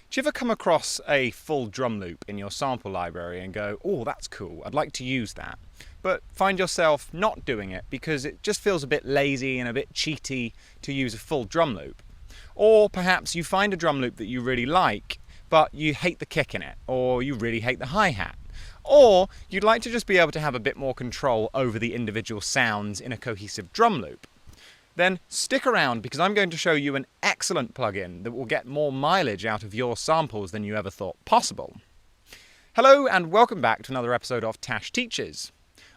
Do you ever come across a full drum loop in your sample library and go, oh, that's cool, I'd like to use that, but find yourself not doing it because it just feels a bit lazy and a bit cheaty to use a full drum loop? Or perhaps you find a drum loop that you really like, but you hate the kick in it, or you really hate the hi-hat. Or you'd like to just be able to have a bit more control over the individual sounds in a cohesive drum loop. Then stick around because I'm going to show you an excellent plugin that will get more mileage out of your samples than you ever thought possible. Hello and welcome back to another episode of TÂCHES Teaches.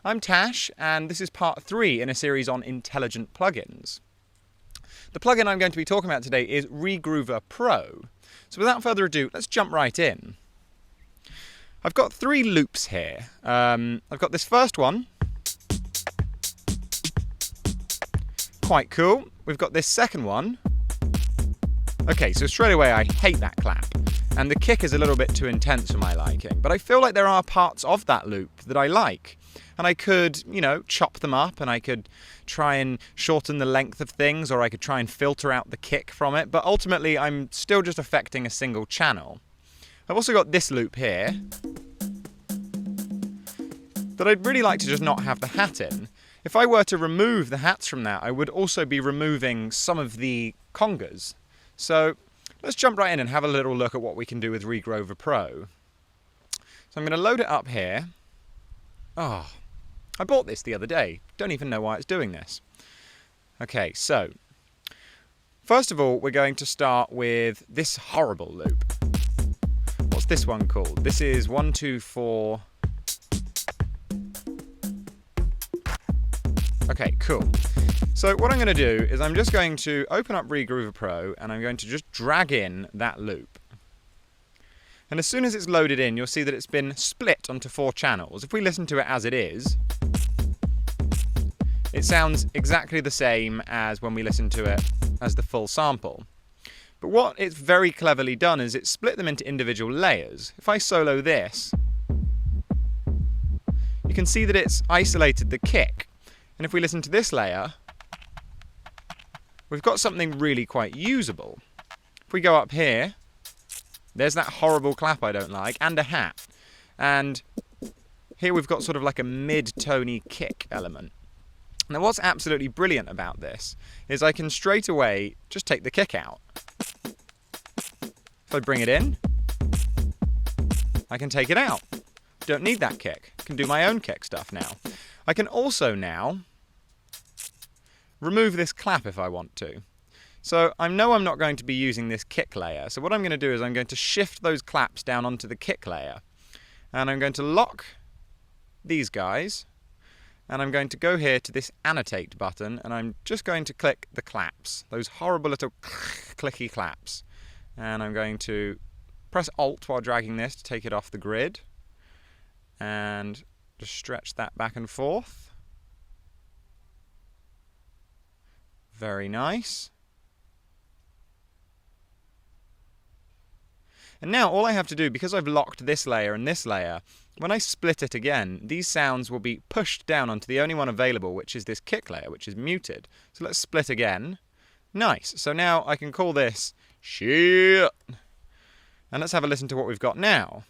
I'm Tash and this is part 3 in a series on intelligent plugins. The plugin I'm going to be talking about today is Regroover Pro. So without further ado, let's jump right in. I've got 3 loops here. I've got this first one. Quite cool. We've got this second one. Okay, so straight away I hate that clap. And the kick is a little bit too intense for my liking. But I feel like there are parts of that loop that I like. And I could, chop them up and I could try and shorten the length of things, or I could try and filter out the kick from it. But ultimately, I'm still just affecting a single channel. I've also got this loop here that I'd really like to just not have the hat in. If I were to remove the hats from that, I would also be removing some of the congas. So let's jump right in and have a little look at what we can do with Regroover Pro. So I'm going to load it up here. Oh, I bought this the other day. Don't even know why it's doing this. Okay, so first of all, we're going to start with this horrible loop. What's this one called? This is 1, 2, 4... Okay, cool. So what I'm going to do is I'm just going to open up Regroover Pro and I'm going to just drag in that loop. And as soon as it's loaded in, you'll see that it's been split onto 4 channels. If we listen to it as it is, it sounds exactly the same as when we listen to it as the full sample. But what it's very cleverly done is it's split them into individual layers. If I solo this, you can see that it's isolated the kick. And if we listen to this layer, we've got something really quite usable. If we go up here, there's that horrible clap I don't like, and a hat. And here we've got sort of like a mid-tony kick element. Now what's absolutely brilliant about this is I can straight away just take the kick out. If I bring it in, I can take it out. Don't need that kick. I can do my own kick stuff now. I can also now remove this clap if I want to. So I know I'm not going to be using this kick layer. So what I'm going to do is I'm going to shift those claps down onto the kick layer. And I'm going to lock these guys. And I'm going to go here to this annotate button. And I'm just going to click the claps. Those horrible little clicky claps. And I'm going to press Alt while dragging this to take it off the grid. And just stretch that back and forth. Very nice. And now all I have to do, because I've locked this layer and this layer, when I split it again, these sounds will be pushed down onto the only one available, which is this kick layer, which is muted. So let's split again. Nice. So now I can call this shit. And let's have a listen to what we've got now.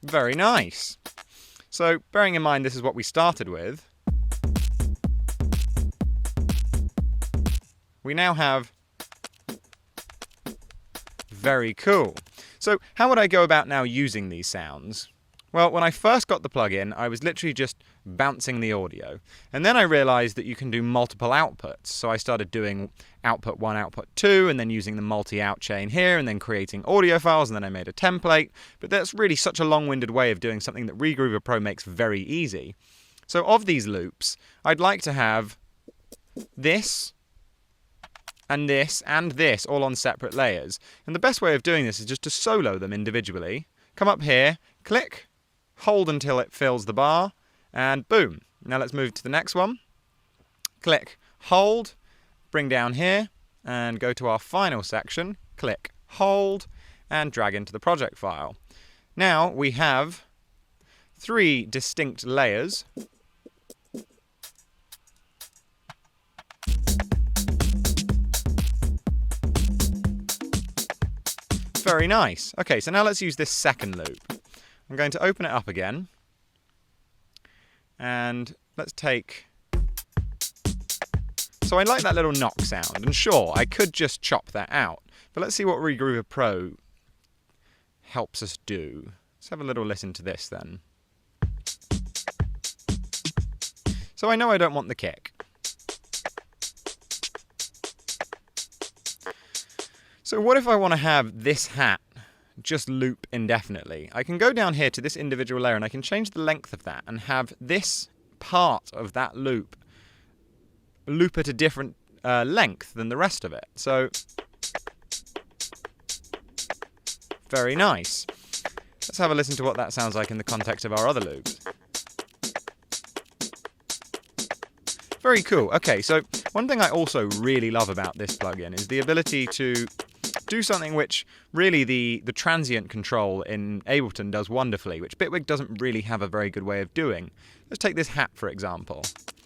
Very nice. So bearing in mind this is what we started with, we now have very cool. So how would I go about now using these sounds? Well, when I first got the plugin, I was literally just bouncing the audio. And then I realized that you can do multiple outputs. So I started doing output 1, output 2, and then using the multi-out chain here, and then creating audio files, and then I made a template. But that's really such a long-winded way of doing something that Regroover Pro makes very easy. So of these loops, I'd like to have this, and this all on separate layers. And the best way of doing this is just to solo them individually. Come up here, click, hold until it fills the bar, and boom. Now let's move to the next one. Click, hold, bring down here, and go to our final section. Click, hold, and drag into the project file. Now we have 3 distinct layers. Very nice. Okay, so now let's use this second loop. I'm going to open it up again. And let's take... So I like that little knock sound. And sure, I could just chop that out. But let's see what Regroover Pro helps us do. Let's have a little listen to this then. So I know I don't want the kick. So what if I want to have this hat just loop indefinitely? I can go down here to this individual layer and I can change the length of that and have this part of that loop at a different length than the rest of it. So, very nice. Let's have a listen to what that sounds like in the context of our other loops. Very cool. Okay, so one thing I also really love about this plugin is the ability to do something which really the transient control in Ableton does wonderfully, which Bitwig doesn't really have a very good way of doing. Let's take this hat, for example.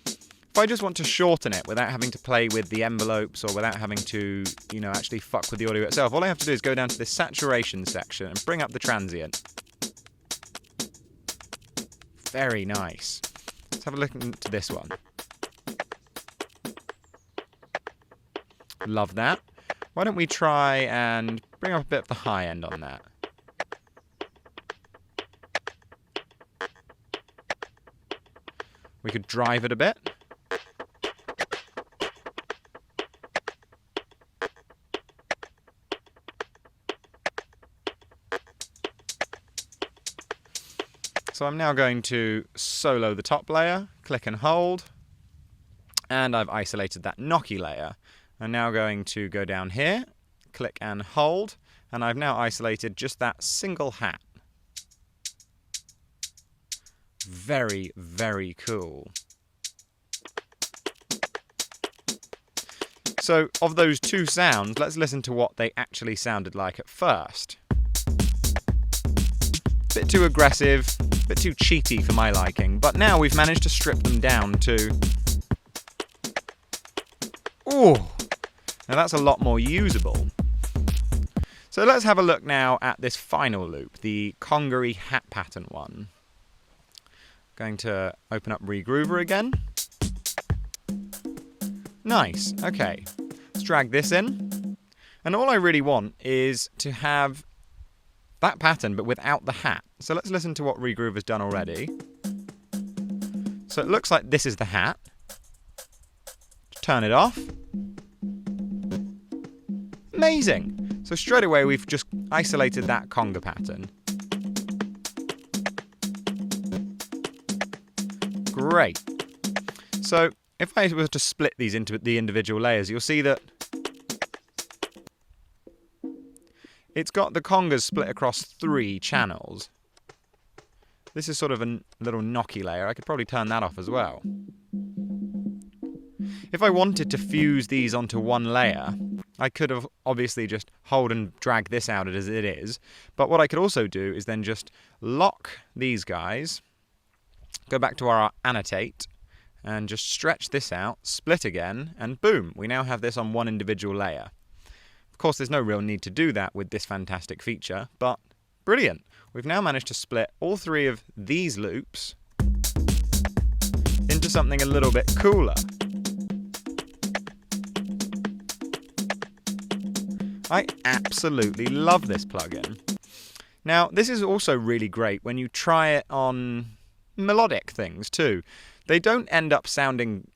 If I just want to shorten it without having to play with the envelopes or without having to, actually fuck with the audio itself, all I have to do is go down to this saturation section and bring up the transient. Very nice. Let's have a look into this one. Love that. Why don't we try and bring up a bit of the high end on that? We could drive it a bit. So I'm now going to solo the top layer, click and hold, and I've isolated that knocky layer. I'm now going to go down here, click and hold, and I've now isolated just that single hat. Very, very cool. So, of those two sounds, let's listen to what they actually sounded like at first. Bit too aggressive, bit too cheaty for my liking, but now we've managed to strip them down to... Ooh! Now that's a lot more usable. So let's have a look now at this final loop, the congery hat pattern one. Going to open up Regroover again. Nice, okay. Let's drag this in. And all I really want is to have that pattern but without the hat. So let's listen to what Regroover's done already. So it looks like this is the hat. Turn it off. Amazing! So straight away we've just isolated that conga pattern. Great. So if I were to split these into the individual layers, you'll see that it's got the congas split across 3 channels. This is sort of a little knocky layer. I could probably turn that off as well. If I wanted to fuse these onto one layer, I could have obviously just hold and drag this out as it is. But what I could also do is then just lock these guys, go back to our annotate, and just stretch this out, split again, and boom, we now have this on one individual layer. Of course, there's no real need to do that with this fantastic feature, but brilliant. We've now managed to split all 3 of these loops into something a little bit cooler. I absolutely love this plugin. Now, this is also really great when you try it on melodic things too. They don't end up sounding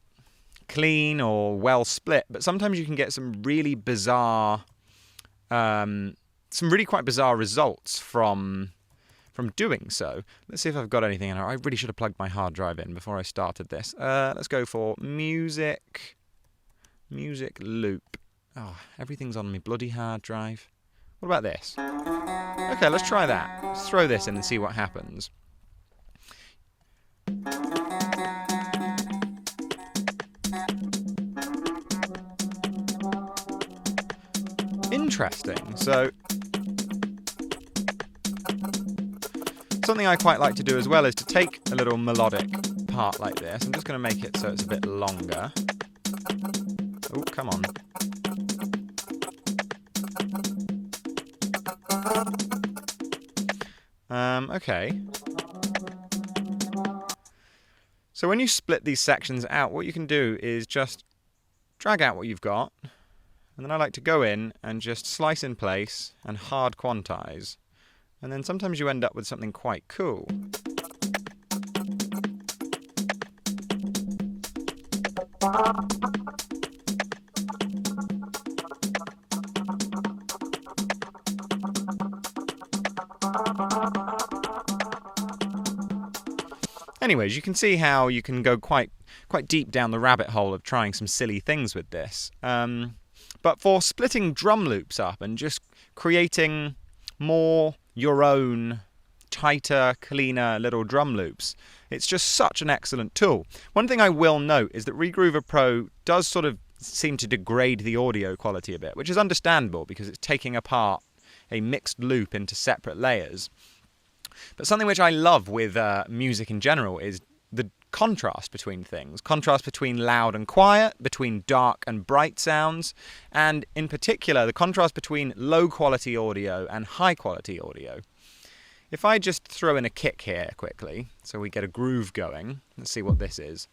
clean or well split, but sometimes you can get some really bizarre, some really quite bizarre results from doing so. Let's see if I've got anything in here. I really should have plugged my hard drive in before I started this. Let's go for music loop. Oh, everything's on my bloody hard drive. What about this? Okay, let's try that. Let's throw this in and see what happens. Interesting. So, something I quite like to do as well is to take a little melodic part like this. I'm just going to make it so it's a bit longer. Oh, come on. Okay. So when you split these sections out, what you can do is just drag out what you've got, and then I like to go in and just slice in place and hard quantize. And then sometimes you end up with something quite cool. Anyways, you can see how you can go quite deep down the rabbit hole of trying some silly things with this. But for splitting drum loops up and just creating more your own tighter, cleaner little drum loops, it's just such an excellent tool. One thing I will note is that Regroover Pro does sort of seem to degrade the audio quality a bit, which is understandable because it's taking apart a mixed loop into separate layers. But something which I love with music in general is the contrast between things. Contrast between loud and quiet, between dark and bright sounds, and in particular the contrast between low quality audio and high quality audio. If I just throw in a kick here quickly, so we get a groove going, let's see what this is.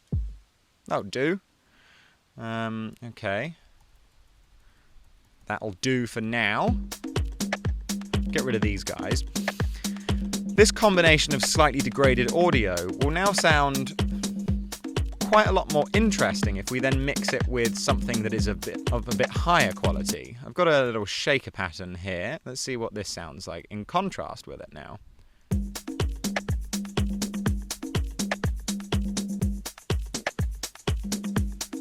That'll do. Okay. That'll do for now. Get rid of these guys. This combination of slightly degraded audio will now sound quite a lot more interesting if we then mix it with something that is a bit higher quality. I've got a little shaker pattern here. Let's see what this sounds like in contrast with it now.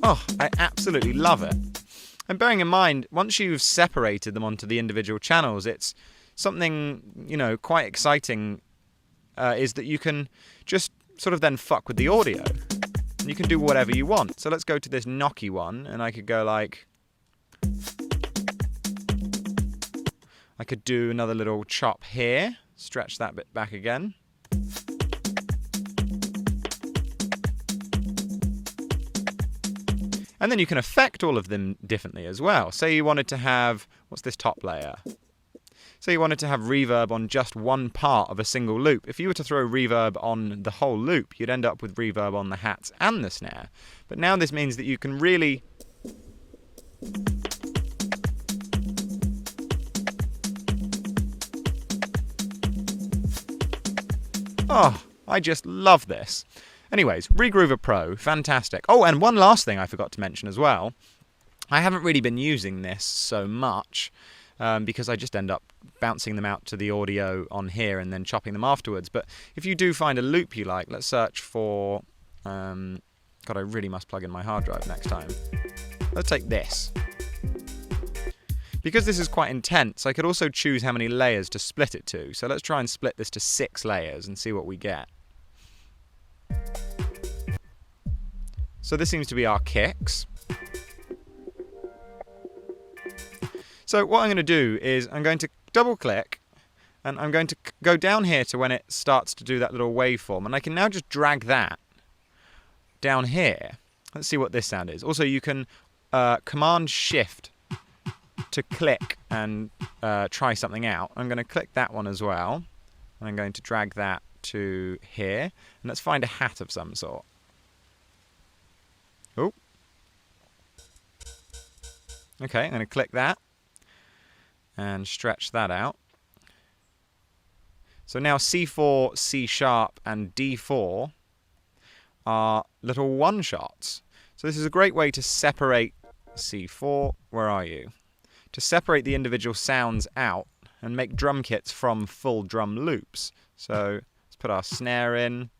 Oh, I absolutely love it. And bearing in mind, once you've separated them onto the individual channels, it's something, you know, quite exciting is that you can just sort of then fuck with the audio. And you can do whatever you want. So let's go to this knocky one, and I could go like... I could do another little chop here. Stretch that bit back again. And then you can affect all of them differently as well. Say you wanted to have... What's this top layer? Say you wanted to have reverb on just one part of a single loop. If you were to throw reverb on the whole loop, you'd end up with reverb on the hats and the snare. But now this means that you can really... Oh, I just love this. Anyways, Regroover Pro, fantastic. Oh, and one last thing I forgot to mention as well. I haven't really been using this so much because I just end up bouncing them out to the audio on here and then chopping them afterwards. But if you do find a loop you like, let's search for... God, I really must plug in my hard drive next time. Let's take this. Because this is quite intense, I could also choose how many layers to split it to. So let's try and split this to 6 layers and see what we get. So this seems to be our kicks. So what I'm going to do is I'm going to double click and I'm going to go down here to when it starts to do that little waveform, and I can now just drag that down here. Let's see what this sound is. Also, you can Command Shift to click and try something out. I'm going to click that one as well, and I'm going to drag that to here, and let's find a hat of some sort. Oh. Okay, I'm going to click that and stretch that out. So now C4, C sharp, and D4 are little one-shots. So this is a great way to separate C4, where are you? To separate the individual sounds out and make drum kits from full drum loops. So let's put our snare in.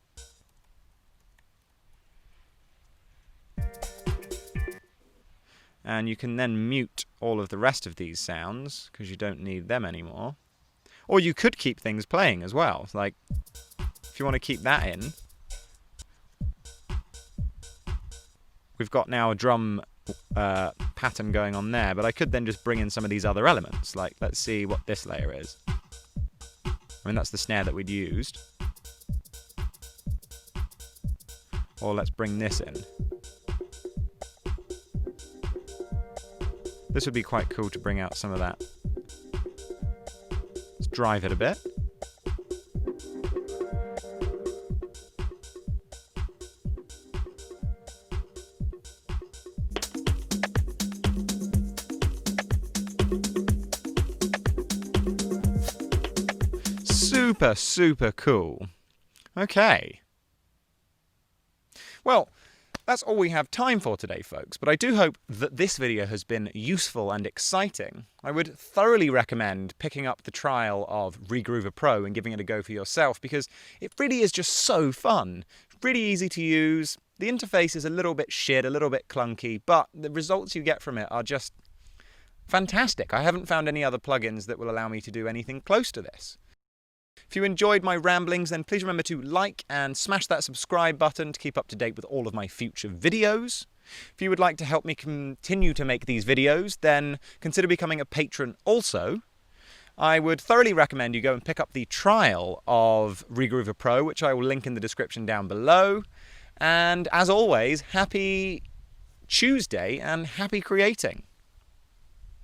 And you can then mute all of the rest of these sounds because you don't need them anymore. Or you could keep things playing as well. Like, if you want to keep that in, we've got now a drum pattern going on there, but I could then just bring in some of these other elements. Like, let's see what this layer is. I mean, that's the snare that we'd used. Or let's bring this in. This would be quite cool to bring out some of that. Let's drive it a bit. super, super cool. Okay. Well, that's all we have time for today, folks, but I do hope that this video has been useful and exciting. I would thoroughly recommend picking up the trial of Regroover Pro and giving it a go for yourself, because it really is just so fun. Really easy to use. The interface is a little bit shit, a little bit clunky, but the results you get from it are just fantastic. I haven't found any other plugins that will allow me to do anything close to this. If you enjoyed my ramblings, then please remember to like and smash that subscribe button to keep up to date with all of my future videos. If you would like to help me continue to make these videos, then consider becoming a patron also. I would thoroughly recommend you go and pick up the trial of Regroover Pro, which I will link in the description down below. And as always, happy Tuesday and happy creating.